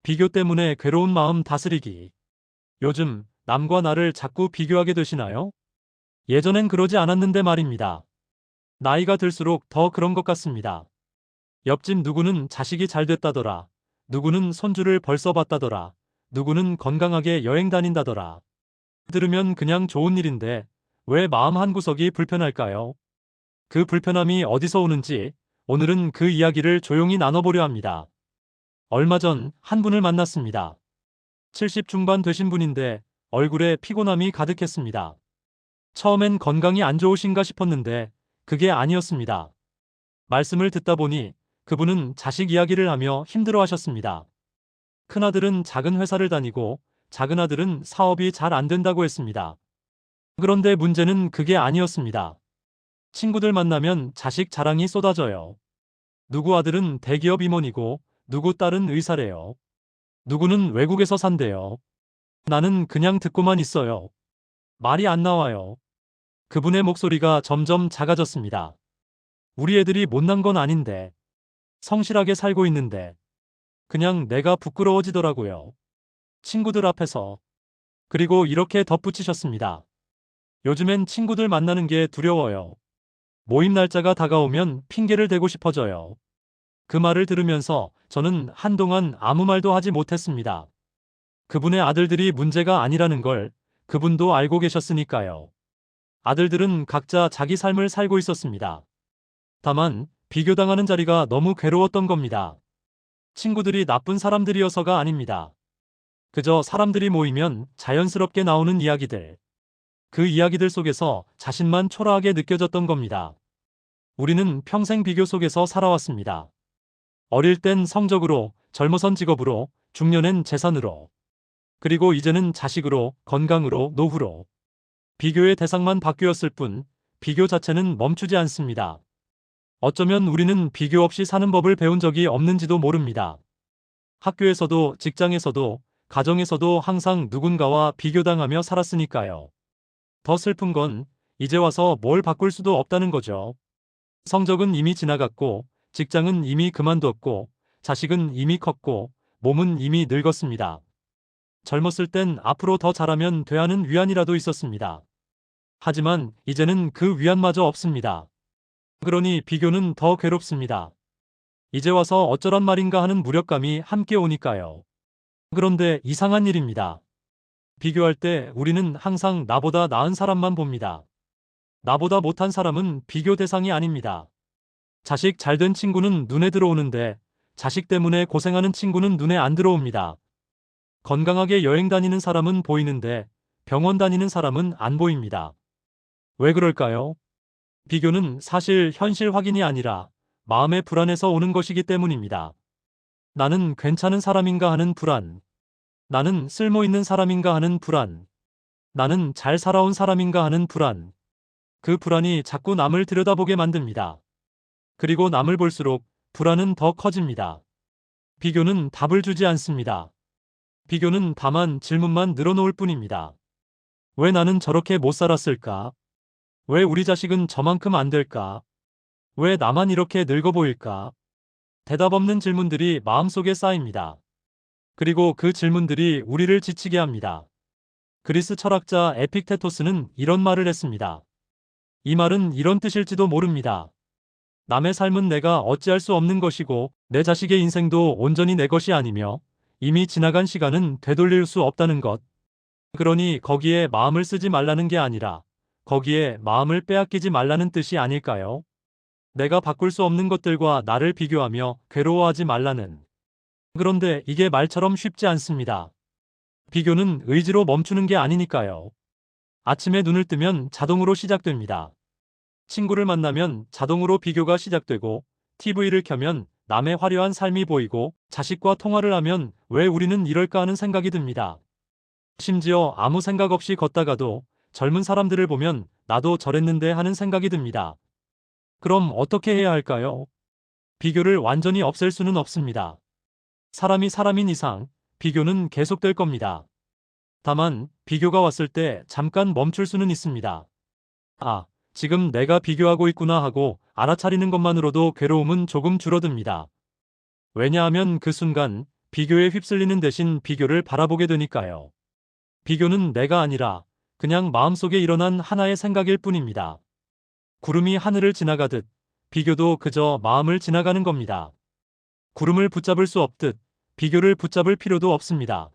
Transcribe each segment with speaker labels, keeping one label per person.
Speaker 1: 비교 때문에 괴로운 마음 다스리기. 요즘 남과 나를 자꾸 비교하게 되시나요? 예전엔 그러지 않았는데 말입니다. 나이가 들수록 더 그런 것 같습니다. 옆집 누구는 자식이 잘 됐다더라. 누구는 손주를 벌써 봤다더라. 누구는 건강하게 여행 다닌다더라. 들으면 그냥 좋은 일인데 왜 마음 한구석이 불편할까요? 그 불편함이 어디서 오는지 오늘은 그 이야기를 조용히 나눠보려 합니다. 얼마 전 한 분을 만났습니다. 70 중반 되신 분인데 얼굴에 피곤함이 가득했습니다. 처음엔 건강이 안 좋으신가 싶었는데 그게 아니었습니다. 말씀을 듣다 보니 그분은 자식 이야기를 하며 힘들어 하셨습니다. 큰아들은 작은 회사를 다니고 작은아들은 사업이 잘 안 된다고 했습니다. 그런데 문제는 그게 아니었습니다. 친구들 만나면 자식 자랑이 쏟아져요. 누구 아들은 대기업 임원이고 누구 딸은 의사래요. 누구는 외국에서 산대요. 나는 그냥 듣고만 있어요. 말이 안 나와요. 그분의 목소리가 점점 작아졌습니다. 우리 애들이 못난 건 아닌데, 성실하게 살고 있는데, 그냥 내가 부끄러워지더라고요. 친구들 앞에서. 그리고 이렇게 덧붙이셨습니다. 요즘엔 친구들 만나는 게 두려워요. 모임 날짜가 다가오면 핑계를 대고 싶어져요. 그 말을 들으면서 저는 한동안 아무 말도 하지 못했습니다. 그분의 아들들이 문제가 아니라는 걸 그분도 알고 계셨으니까요. 아들들은 각자 자기 삶을 살고 있었습니다. 다만 비교당하는 자리가 너무 괴로웠던 겁니다. 친구들이 나쁜 사람들이어서가 아닙니다. 그저 사람들이 모이면 자연스럽게 나오는 이야기들. 그 이야기들 속에서 자신만 초라하게 느껴졌던 겁니다. 우리는 평생 비교 속에서 살아왔습니다. 어릴 땐 성적으로, 젊어선 직업으로, 중년엔 재산으로, 그리고 이제는 자식으로, 건강으로, 노후로. 비교의 대상만 바뀌었을 뿐 비교 자체는 멈추지 않습니다. 어쩌면 우리는 비교 없이 사는 법을 배운 적이 없는지도 모릅니다. 학교에서도 직장에서도 가정에서도 항상 누군가와 비교당하며 살았으니까요. 더 슬픈 건 이제 와서 뭘 바꿀 수도 없다는 거죠. 성적은 이미 지나갔고 직장은 이미 그만뒀고 자식은 이미 컸고 몸은 이미 늙었습니다. 젊었을 땐 앞으로 더 잘하면 돼 하는 위안이라도 있었습니다. 하지만 이제는 그 위안마저 없습니다. 그러니 비교는 더 괴롭습니다. 이제 와서 어쩌란 말인가 하는 무력감이 함께 오니까요. 그런데 이상한 일입니다. 비교할 때 우리는 항상 나보다 나은 사람만 봅니다. 나보다 못한 사람은 비교 대상이 아닙니다. 자식 잘된 친구는 눈에 들어오는데 자식 때문에 고생하는 친구는 눈에 안 들어옵니다. 건강하게 여행 다니는 사람은 보이는데 병원 다니는 사람은 안 보입니다. 왜 그럴까요? 비교는 사실 현실 확인이 아니라 마음의 불안에서 오는 것이기 때문입니다. 나는 괜찮은 사람인가 하는 불안. 나는 쓸모 있는 사람인가 하는 불안. 나는 잘 살아온 사람인가 하는 불안. 그 불안이 자꾸 남을 들여다보게 만듭니다. 그리고 남을 볼수록 불안은 더 커집니다. 비교는 답을 주지 않습니다. 비교는 다만 질문만 늘어놓을 뿐입니다. 왜 나는 저렇게 못 살았을까? 왜 우리 자식은 저만큼 안 될까? 왜 나만 이렇게 늙어 보일까? 대답 없는 질문들이 마음속에 쌓입니다. 그리고 그 질문들이 우리를 지치게 합니다. 그리스 철학자 에픽테토스는 이런 말을 했습니다. 이 말은 이런 뜻일지도 모릅니다. 남의 삶은 내가 어찌할 수 없는 것이고 내 자식의 인생도 온전히 내 것이 아니며 이미 지나간 시간은 되돌릴 수 없다는 것. 그러니 거기에 마음을 쓰지 말라는 게 아니라 거기에 마음을 빼앗기지 말라는 뜻이 아닐까요? 내가 바꿀 수 없는 것들과 나를 비교하며 괴로워하지 말라는. 그런데 이게 말처럼 쉽지 않습니다. 비교는 의지로 멈추는 게 아니니까요. 아침에 눈을 뜨면 자동으로 시작됩니다. 친구를 만나면 자동으로 비교가 시작되고 TV를 켜면 남의 화려한 삶이 보이고 자식과 통화를 하면 왜 우리는 이럴까 하는 생각이 듭니다. 심지어 아무 생각 없이 걷다가도 젊은 사람들을 보면 나도 저랬는데 하는 생각이 듭니다. 그럼 어떻게 해야 할까요? 비교를 완전히 없앨 수는 없습니다. 사람이 사람인 이상 비교는 계속될 겁니다. 다만 비교가 왔을 때 잠깐 멈출 수는 있습니다. 아, 지금 내가 비교하고 있구나 하고 알아차리는 것만으로도 괴로움은 조금 줄어듭니다. 왜냐하면 그 순간 비교에 휩쓸리는 대신 비교를 바라보게 되니까요. 비교는 내가 아니라 그냥 마음속에 일어난 하나의 생각일 뿐입니다. 구름이 하늘을 지나가듯 비교도 그저 마음을 지나가는 겁니다. 구름을 붙잡을 수 없듯 비교를 붙잡을 필요도 없습니다.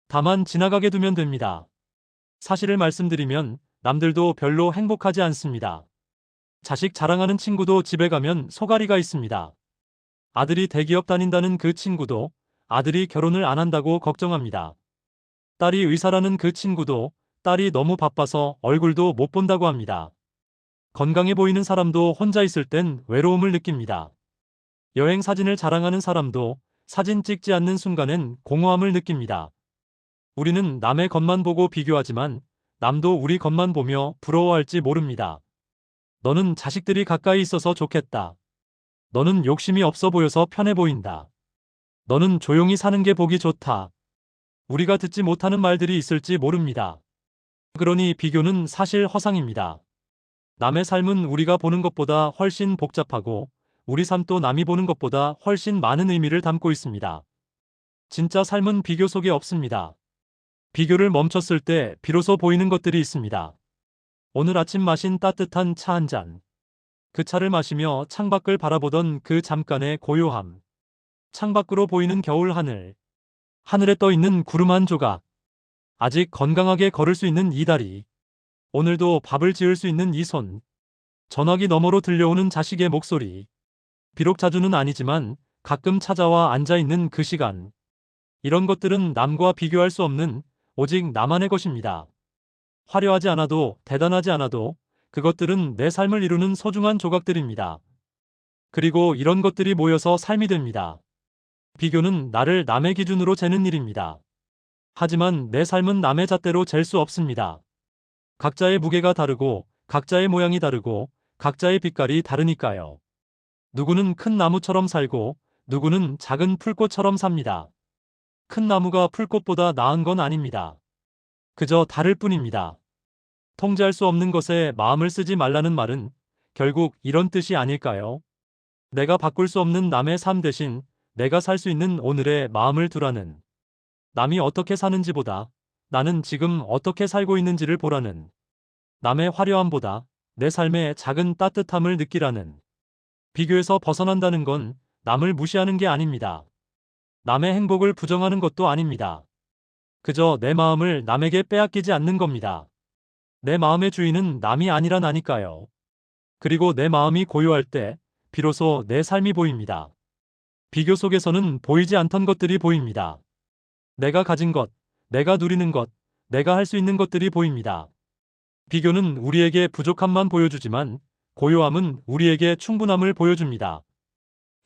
Speaker 1: 다만 지나가게 두면 됩니다. 사실을 말씀드리면 남들도 별로 행복하지 않습니다. 자식 자랑하는 친구도 집에 가면 소가리가 있습니다. 아들이 대기업 다닌다는 그 친구도 아들이 결혼을 안 한다고 걱정합니다. 딸이 의사라는 그 친구도 딸이 너무 바빠서 얼굴도 못 본다고 합니다. 건강해 보이는 사람도 혼자 있을 땐 외로움을 느낍니다. 여행 사진을 자랑하는 사람도 사진 찍지 않는 순간엔 공허함을 느낍니다. 우리는 남의 것만 보고 비교하지만 남도 우리 것만 보며 부러워할지 모릅니다. 너는 자식들이 가까이 있어서 좋겠다. 너는 욕심이 없어 보여서 편해 보인다. 너는 조용히 사는 게 보기 좋다. 우리가 듣지 못하는 말들이 있을지 모릅니다. 그러니 비교는 사실 허상입니다. 남의 삶은 우리가 보는 것보다 훨씬 복잡하고 우리 삶도 남이 보는 것보다 훨씬 많은 의미를 담고 있습니다. 진짜 삶은 비교 속에 없습니다. 비교를 멈췄을 때 비로소 보이는 것들이 있습니다. 오늘 아침 마신 따뜻한 차 한 잔. 그 차를 마시며 창밖을 바라보던 그 잠깐의 고요함. 창밖으로 보이는 겨울 하늘. 하늘에 떠 있는 구름 한 조각. 아직 건강하게 걸을 수 있는 이 다리. 오늘도 밥을 지을 수 있는 이 손. 전화기 너머로 들려오는 자식의 목소리. 비록 자주는 아니지만 가끔 찾아와 앉아있는 그 시간. 이런 것들은 남과 비교할 수 없는 오직 나만의 것입니다. 화려하지 않아도 대단하지 않아도 그것들은 내 삶을 이루는 소중한 조각들입니다. 그리고 이런 것들이 모여서 삶이 됩니다. 비교는 나를 남의 기준으로 재는 일입니다. 하지만 내 삶은 남의 잣대로 잴 수 없습니다. 각자의 무게가 다르고 각자의 모양이 다르고 각자의 빛깔이 다르니까요. 누구는 큰 나무처럼 살고 누구는 작은 풀꽃처럼 삽니다. 큰 나무가 풀꽃보다 나은 건 아닙니다. 그저 다를 뿐입니다. 통제할 수 없는 것에 마음을 쓰지 말라는 말은 결국 이런 뜻이 아닐까요? 내가 바꿀 수 없는 남의 삶 대신 내가 살 수 있는 오늘의 마음을 두라는. 남이 어떻게 사는지보다 나는 지금 어떻게 살고 있는지를 보라는. 남의 화려함보다 내 삶의 작은 따뜻함을 느끼라는. 비교에서 벗어난다는 건 남을 무시하는 게 아닙니다. 남의 행복을 부정하는 것도 아닙니다. 그저 내 마음을 남에게 빼앗기지 않는 겁니다. 내 마음의 주인은 남이 아니라 나니까요. 그리고 내 마음이 고요할 때 비로소 내 삶이 보입니다. 비교 속에서는 보이지 않던 것들이 보입니다. 내가 가진 것, 내가 누리는 것, 내가 할 수 있는 것들이 보입니다. 비교는 우리에게 부족함만 보여주지만 고요함은 우리에게 충분함을 보여줍니다.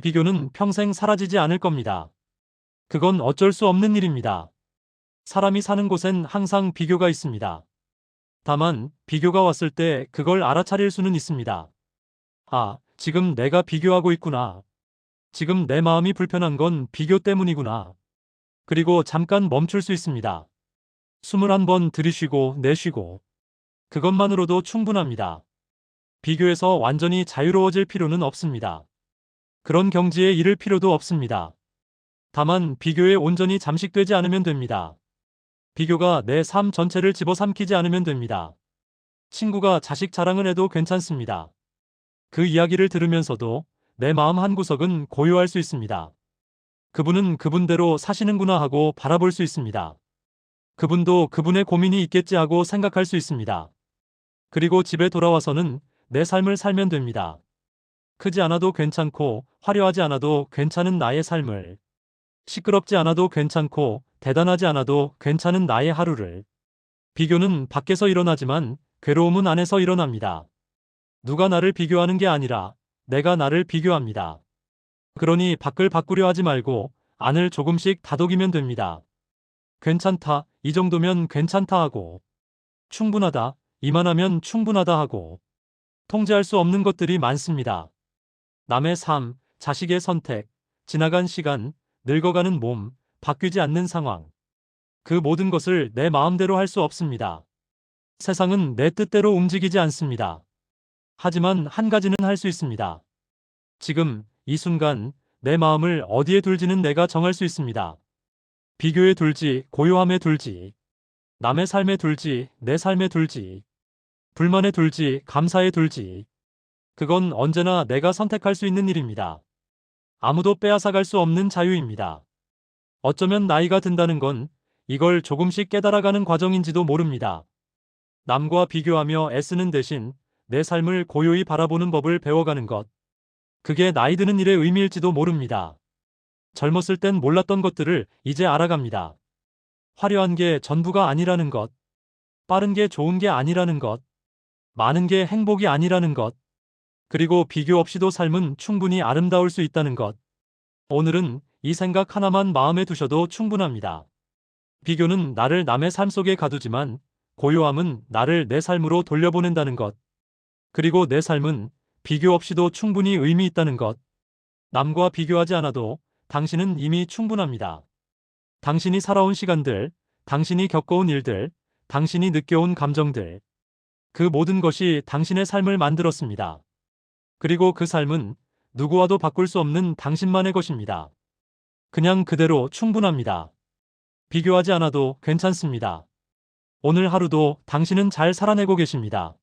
Speaker 1: 비교는 평생 사라지지 않을 겁니다. 그건 어쩔 수 없는 일입니다. 사람이 사는 곳엔 항상 비교가 있습니다. 다만 비교가 왔을 때 그걸 알아차릴 수는 있습니다. 아, 지금 내가 비교하고 있구나. 지금 내 마음이 불편한 건 비교 때문이구나. 그리고 잠깐 멈출 수 있습니다. 숨을 한번 들이쉬고 내쉬고. 그것만으로도 충분합니다. 비교에서 완전히 자유로워질 필요는 없습니다. 그런 경지에 이를 필요도 없습니다. 다만 비교에 온전히 잠식되지 않으면 됩니다. 비교가 내 삶 전체를 집어삼키지 않으면 됩니다. 친구가 자식 자랑을 해도 괜찮습니다. 그 이야기를 들으면서도 내 마음 한구석은 고요할 수 있습니다. 그분은 그분대로 사시는구나 하고 바라볼 수 있습니다. 그분도 그분의 고민이 있겠지 하고 생각할 수 있습니다. 그리고 집에 돌아와서는 내 삶을 살면 됩니다. 크지 않아도 괜찮고 화려하지 않아도 괜찮은 나의 삶을, 시끄럽지 않아도 괜찮고 대단하지 않아도 괜찮은 나의 하루를. 비교는 밖에서 일어나지만 괴로움은 안에서 일어납니다. 누가 나를 비교하는 게 아니라 내가 나를 비교합니다. 그러니 밖을 바꾸려 하지 말고 안을 조금씩 다독이면 됩니다. 괜찮다, 이 정도면 괜찮다 하고, 충분하다, 이만하면 충분하다 하고. 통제할 수 없는 것들이 많습니다. 남의 삶, 자식의 선택, 지나간 시간, 늙어가는 몸, 바뀌지 않는 상황. 그 모든 것을 내 마음대로 할 수 없습니다. 세상은 내 뜻대로 움직이지 않습니다. 하지만 한 가지는 할 수 있습니다. 지금, 이 순간, 내 마음을 어디에 둘지는 내가 정할 수 있습니다. 비교에 둘지, 고요함에 둘지, 남의 삶에 둘지, 내 삶에 둘지, 불만에 둘지, 감사에 둘지, 그건 언제나 내가 선택할 수 있는 일입니다. 아무도 빼앗아갈 수 없는 자유입니다. 어쩌면 나이가 든다는 건 이걸 조금씩 깨달아가는 과정인지도 모릅니다. 남과 비교하며 애쓰는 대신 내 삶을 고요히 바라보는 법을 배워가는 것. 그게 나이 드는 일의 의미일지도 모릅니다. 젊었을 땐 몰랐던 것들을 이제 알아갑니다. 화려한 게 전부가 아니라는 것, 빠른 게 좋은 게 아니라는 것, 많은 게 행복이 아니라는 것, 그리고 비교 없이도 삶은 충분히 아름다울 수 있다는 것. 오늘은 이 생각 하나만 마음에 두셔도 충분합니다. 비교는 나를 남의 삶 속에 가두지만 고요함은 나를 내 삶으로 돌려보낸다는 것. 그리고 내 삶은 비교 없이도 충분히 의미 있다는 것. 남과 비교하지 않아도 당신은 이미 충분합니다. 당신이 살아온 시간들, 당신이 겪어온 일들, 당신이 느껴온 감정들. 그 모든 것이 당신의 삶을 만들었습니다. 그리고 그 삶은 누구와도 바꿀 수 없는 당신만의 것입니다. 그냥 그대로 충분합니다. 비교하지 않아도 괜찮습니다. 오늘 하루도 당신은 잘 살아내고 계십니다.